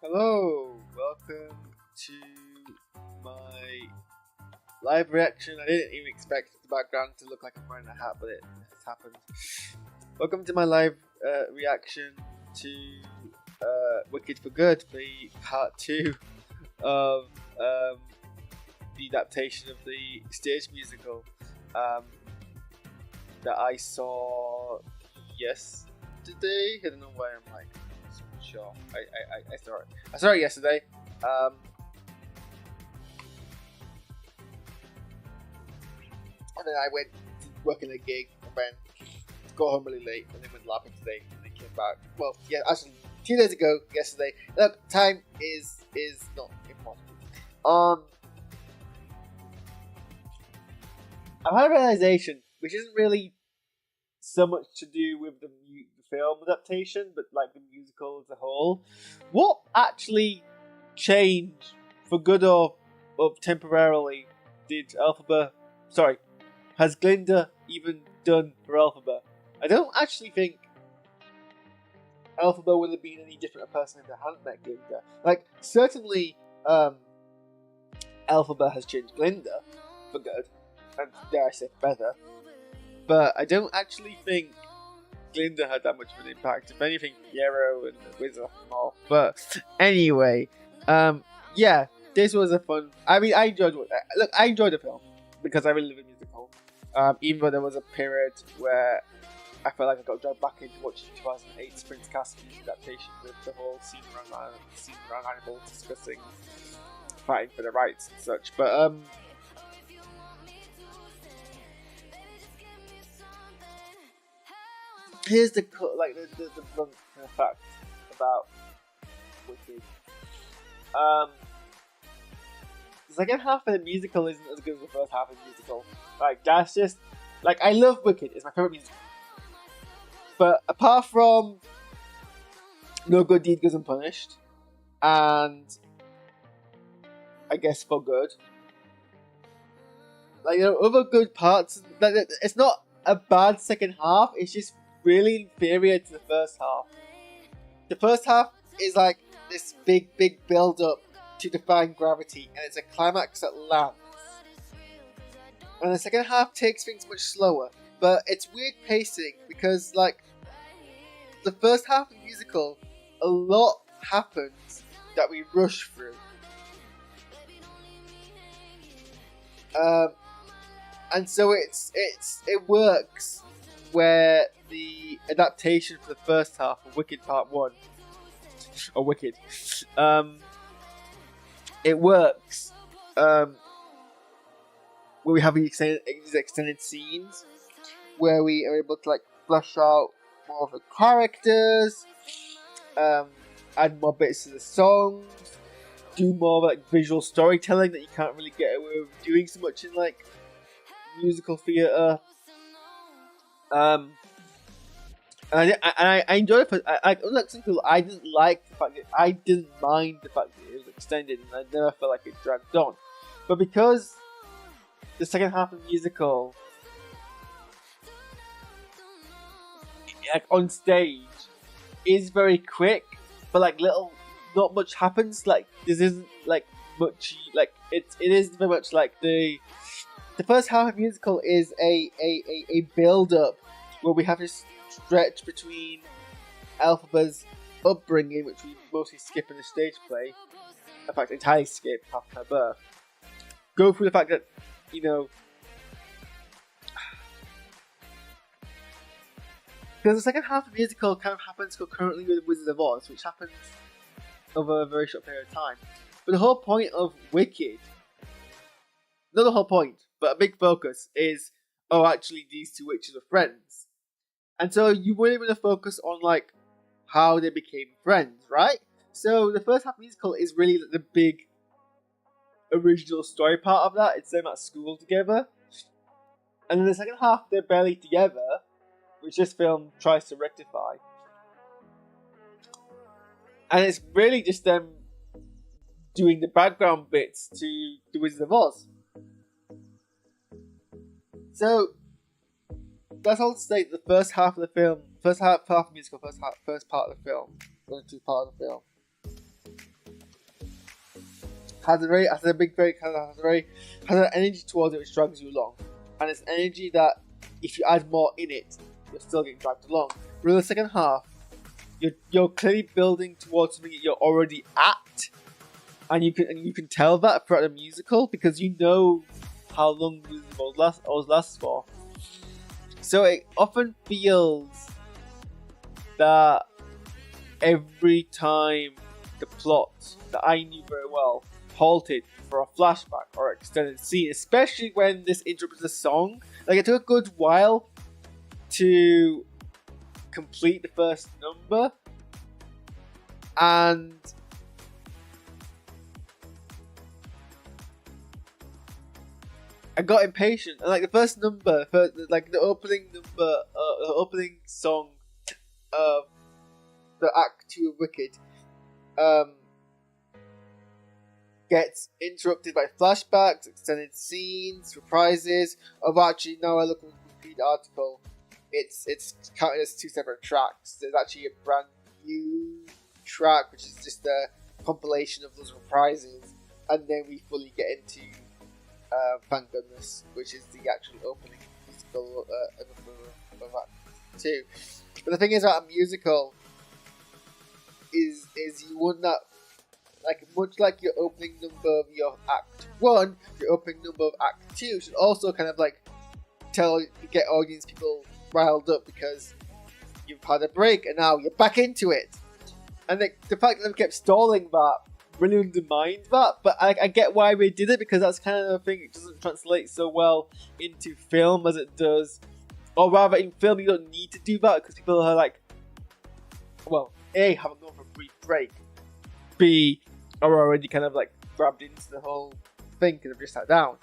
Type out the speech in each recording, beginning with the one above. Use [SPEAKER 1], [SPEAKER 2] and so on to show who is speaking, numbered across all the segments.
[SPEAKER 1] Hello, welcome to my live reaction. I didn't even expect the background to look like I'm wearing a hat, but it has happened. Welcome to my live reaction to Wicked for Good, the part 2 of the adaptation of the stage musical that I saw yesterday. I don't know why I'm like sure. I saw it yesterday. And then I went to work in a gig and then got home really late and then went lapping today and then came back. Well, yeah, actually 2 days ago, yesterday. Look, time is not important. I've had a realization, which isn't really so much to do with the film adaptation, but like the musical as a whole. What actually changed for good or temporarily did has Glinda even done for Elphaba? I don't actually think Elphaba would have been any different a person if I hadn't met Glinda. Like, certainly Elphaba has changed Glinda for good, and dare I say better, but I don't actually think Glinda had that much of an impact. If anything, Yarrow and the Wizard of more. But anyway, yeah, this was a fun. I mean, I enjoyed the film because I really love a musical. Even though there was a period where I felt like I got dragged back into watching 2008's Prince Caspian adaptation with the whole scene around animals discussing fighting for the rights and such. But here's the blunt kind of fact about Wicked. The second half of the musical isn't as good as the first half of the musical. Like, that's just like, I love Wicked. It's my favorite musical. But apart from No Good Deed Goes Unpunished and I guess For Good, like, there are other good parts. Like, it's not a bad second half. It's just really inferior to the first half. The first half is like this big build up to define gravity, and it's a climax that lands. And the second half takes things much slower, but it's weird pacing because, like, the first half of the musical, a lot happens that we rush through. And so it works where the adaptation for the first half of Wicked Part 1, or Wicked, it works where we have these extended scenes where we are able to like flesh out more of the characters, add more bits to the songs, do more like visual storytelling that you can't really get away with doing so much in like musical theatre. And I enjoyed it. Unlike some people, I didn't like the fact that I didn't mind the fact that it was extended, and I never felt like it dragged on. But because the second half of the musical, like on stage, is very quick, but like not much happens. Like, this isn't like much. Like, it is very much like the first half of the musical is a build up where we have this stretch between Elphaba's upbringing, which we mostly skip in the stage play, in fact entirely skip after her birth, go through the fact that, you know, because the second half of the musical kind of happens concurrently with Wizard of Oz, which happens over a very short period of time. But the whole point of Wicked, not the whole point, but a big focus is, oh, actually these two witches are friends. And so you really want to focus on like how they became friends, right? So the first half of the musical is really the big original story part of that. It's them at school together. And then the second half, they're barely together, which this film tries to rectify. And it's really just them doing the background bits to The Wizard of Oz. So that's all to say. The first half of the film, first part of the musical, first part of the film, the two part of the film, has an energy towards it which drags you along, and it's energy that if you add more in it, you're still getting dragged along. Whereas the second half, you're clearly building towards something that you're already at, and you can tell that throughout the musical because you know how long the musical lasts for. So it often feels that every time the plot that I knew very well halted for a flashback or extended scene, especially when this interrupted the song. Like, it took a good while to complete the first number, and I got impatient. And like the first number, like the opening song of the Act 2 of Wicked, gets interrupted by flashbacks, extended scenes, reprises. Actually, now I look at the complete article, it's counted as 2 separate tracks. There's actually a brand new track, which is just a compilation of those reprises, and then we fully get into Thank Goodness, which is the actual opening musical of Act 2. But the thing is about a musical is you want that, like, much like your opening number of your Act 1, your opening number of Act 2 should also kind of like get audience people riled up because you've had a break and now you're back into it. And the fact that they kept stalling that really undermined that, but I get why they did it, because that's kind of the thing. It doesn't translate so well into film as it does, or rather in film you don't need to do that because people are like, well, A, haven't gone for a brief break, B, are already kind of like grabbed into the whole thing and have just sat down.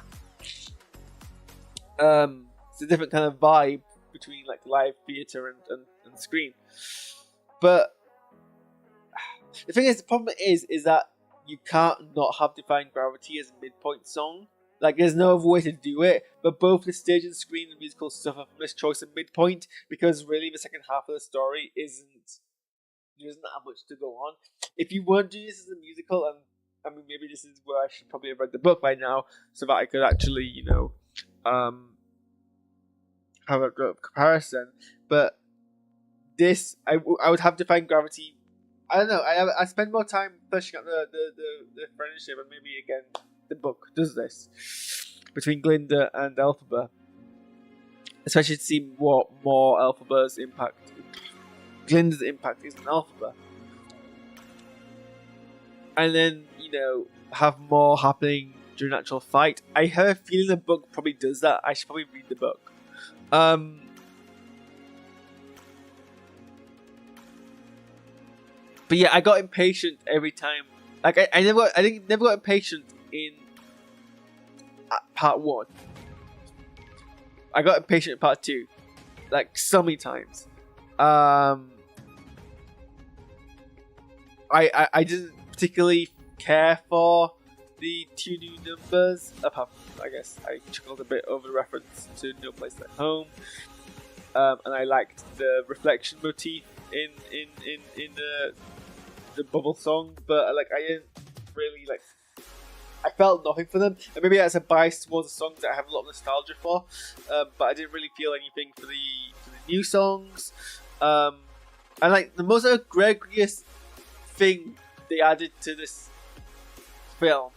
[SPEAKER 1] It's a different kind of vibe between like live theatre and screen. But the thing is, the problem is that you can't not have Defying Gravity as a midpoint song. Like, there's no other way to do it, but both the stage and screen and musical suffer from this choice of midpoint, because really the second half of the story there isn't that much to go on. If you weren't doing this as a musical, and I mean, maybe this is where I should probably have read the book by now, so that I could actually, have a comparison, but this, I would have Defying Gravity. I don't know. I spend more time fleshing out the friendship, and maybe again the book does this between Glinda and Elphaba, especially to see what more Elphaba's impact, Glinda's impact is on Elphaba, and then have more happening during an actual fight. I have a feeling the book probably does that. I should probably read the book. But yeah, I got impatient every time. Like I never got impatient in part 1. I got impatient in part 2, like so many times. I didn't particularly care for the 2 new numbers. Apart from, I guess, I chuckled a bit over the reference to No Place Like Home, and I liked the reflection motif in the bubble song, but like I didn't really like. I felt nothing for them, and maybe that's a bias towards the songs that I have a lot of nostalgia for. But I didn't really feel anything for the new songs. And like the most egregious thing they added to this film,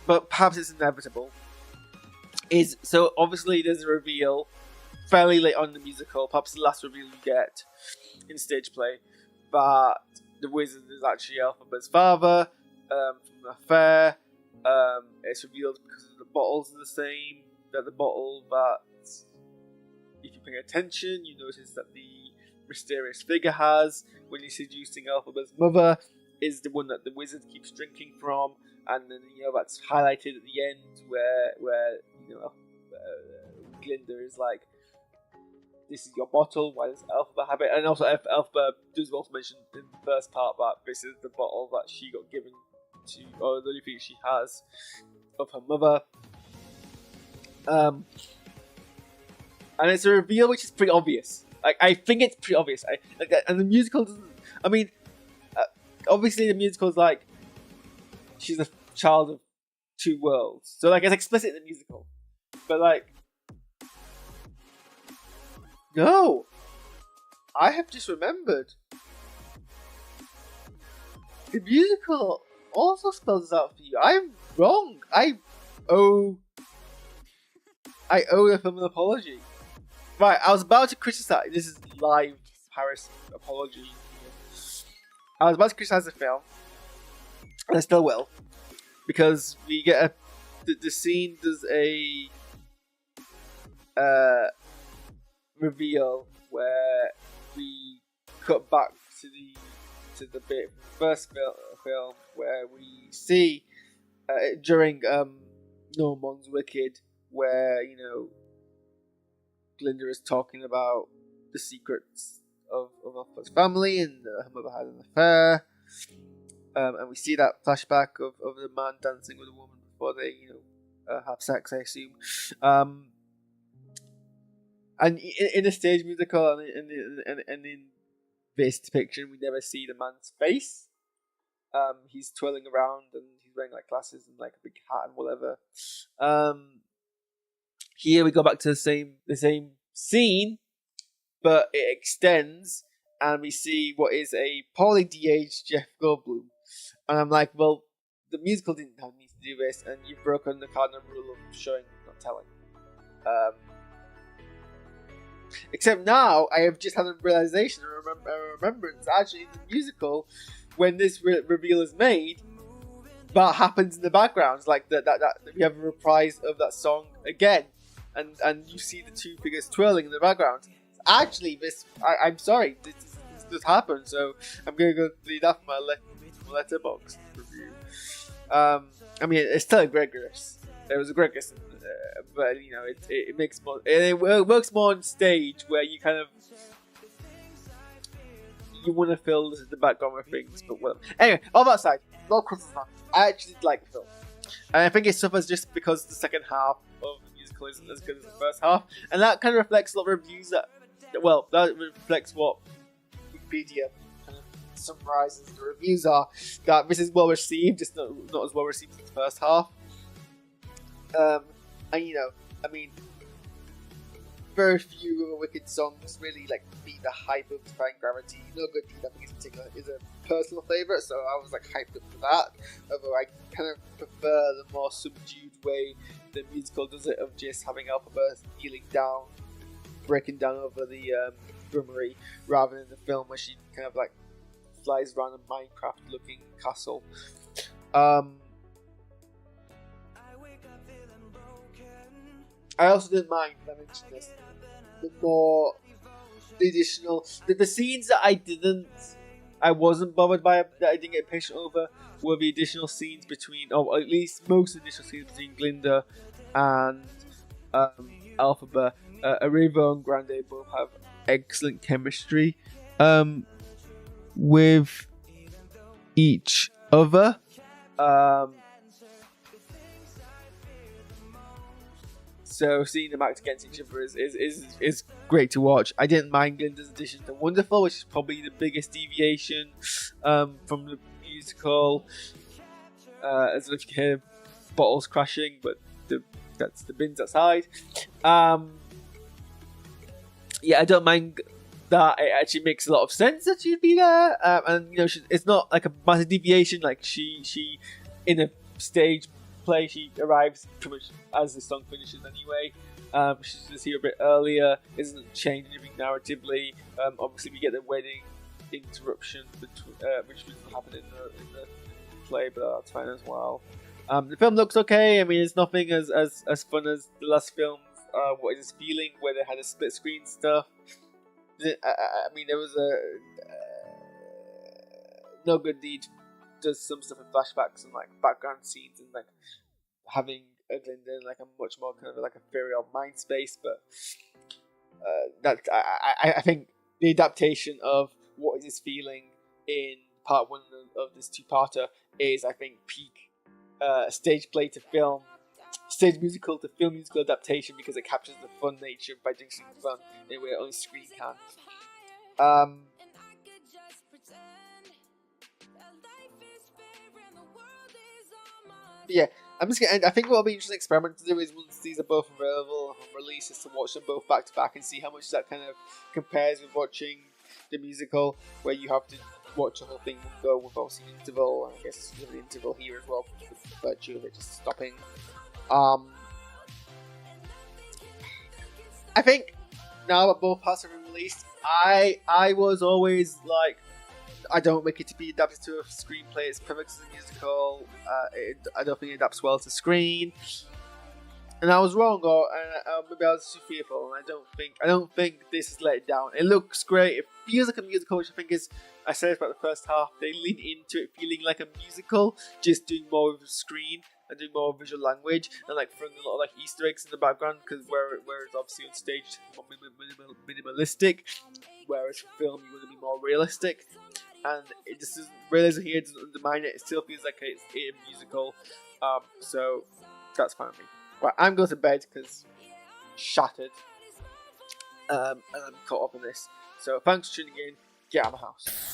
[SPEAKER 1] but perhaps it's inevitable, is so obviously there's a reveal fairly late on in the musical, perhaps the last reveal you get in stage play, that the wizard is actually Elphaba's father from the affair. It's revealed because the bottles are the same, that the bottle that, if you pay attention, you notice that the mysterious figure has when he's seducing Elphaba's mother is the one that the wizard keeps drinking from, and then that's highlighted at the end where Glinda is like, this is your bottle, why does Elphaba have it? And also Elphaba does also mention in the first part that this is the bottle that she got given to, or the only thing she has of her mother. And it's a reveal which is pretty obvious. Like, I think it's pretty obvious. And the musical doesn't, I mean, obviously the musical is like, she's a child of two worlds. So like it's explicit in the musical, but like no, I have just remembered the musical also spells this out for you. I'm wrong. I owe the film an apology. Right, I was about to criticize. This is live Paris apology. I was about to criticize the film, and I still will, because we get the scene does a reveal where we cut back to the bit from the first film where we see during No Mourns Wicked, where Glinda is talking about the secrets of Elphba's family and her mother had an affair, and we see that flashback of the man dancing with a woman before they have sex, I assume. And in a stage musical and in this depiction, we never see the man's face. He's twirling around and he's wearing like glasses and like a big hat and whatever. Here we go back to the same scene, but it extends and we see what is a poorly de-aged Jeff Goldblum. And I'm like, well, the musical didn't need to do this, and you've broken the cardinal rule of showing, not telling. Except now, I have just had a realization, a remembrance. Actually, in the musical, when this reveal is made, that happens in the background. It's like that we have a reprise of that song again, and you see the two figures twirling in the background. Actually, I'm sorry, this happened, so I'm going to go leave that for my letterbox review. I mean, it's still egregious. There was egregious, but it makes more. It works more on stage where you kind of want to fill the background with things. But well, anyway, all that aside, no criticism. I actually did like the film, and I think it suffers just because the second half of the musical isn't as good as the first half, and that kind of reflects a lot of reviews that reflects what Wikipedia kind of summarizes the reviews are. That this is well received, just not as well received as the first half. I mean, very few of the Wicked songs really like beat the hype of Defying Gravity. No Good Deed, I think, in particular, is a personal favourite, so I was like hyped up for that. Although I kind of prefer the more subdued way the musical does it, of just having Elphaba kneeling down, breaking down over the grummery, rather than the film where she kind of like flies around a Minecraft-looking castle. I also didn't mind, I mentioned this, the scenes that I wasn't bothered by, that I didn't get patient over, were the additional scenes between, or at least most additional scenes between Glinda and Elphaba. Arrivo and Grande both have excellent chemistry with each other. So seeing them act against each other is great to watch. I didn't mind Glinda's addition to Wonderful, which is probably the biggest deviation from the musical. As if you hear bottles crashing, but that's the bins outside. Yeah, I don't mind that. It actually makes a lot of sense that she'd be there, and it's not like a massive deviation. Like she in a stage play, she arrives pretty much as the song finishes anyway. She's just here a bit earlier. It doesn't change anything narratively. Obviously, we get the wedding interruption, which doesn't happen in the play, but that's fine as well. The film looks okay. I mean, it's nothing as fun as the last films. What is this feeling, where they had a split screen stuff. I mean, there was No Good Deed does some stuff in flashbacks and like background scenes and like having a Glinda in like a much more kind of like ethereal mind space, but I think the adaptation of What Is This Feeling in part one of this two-parter is, I think, peak stage play to film, stage musical to film musical adaptation, because it captures the fun nature by doing something fun in a way only screen can. yeah, I'm just gonna end. I think what will be an interesting experiment to do is once these are both available on releases to watch them both back to back and see how much that kind of compares with watching the musical, where you have to watch the whole thing and go with obviously an interval. And I guess there's an interval here as well, with the virtue of it just stopping. I think now that both parts have been released, I was always like, I don't make it to be adapted to a screenplay. It's perfect as a musical. I don't think it adapts well to screen, and I was wrong, or maybe I was too fearful. And I don't think this has let it down. It looks great. It feels like a musical, which I think is. I said about the first half. They lean into it feeling like a musical, just doing more with the screen and doing more visual language, and like throwing a lot of like Easter eggs in the background, because whereas obviously on stage it's more minimalistic, whereas film you're going to be more realistic. And it just doesn't, realism here doesn't undermine it. It still feels like it's a musical. So that's fine with me. Right, I'm going to bed because shattered. And I'm caught up in this. So thanks for tuning in. Get out of the house.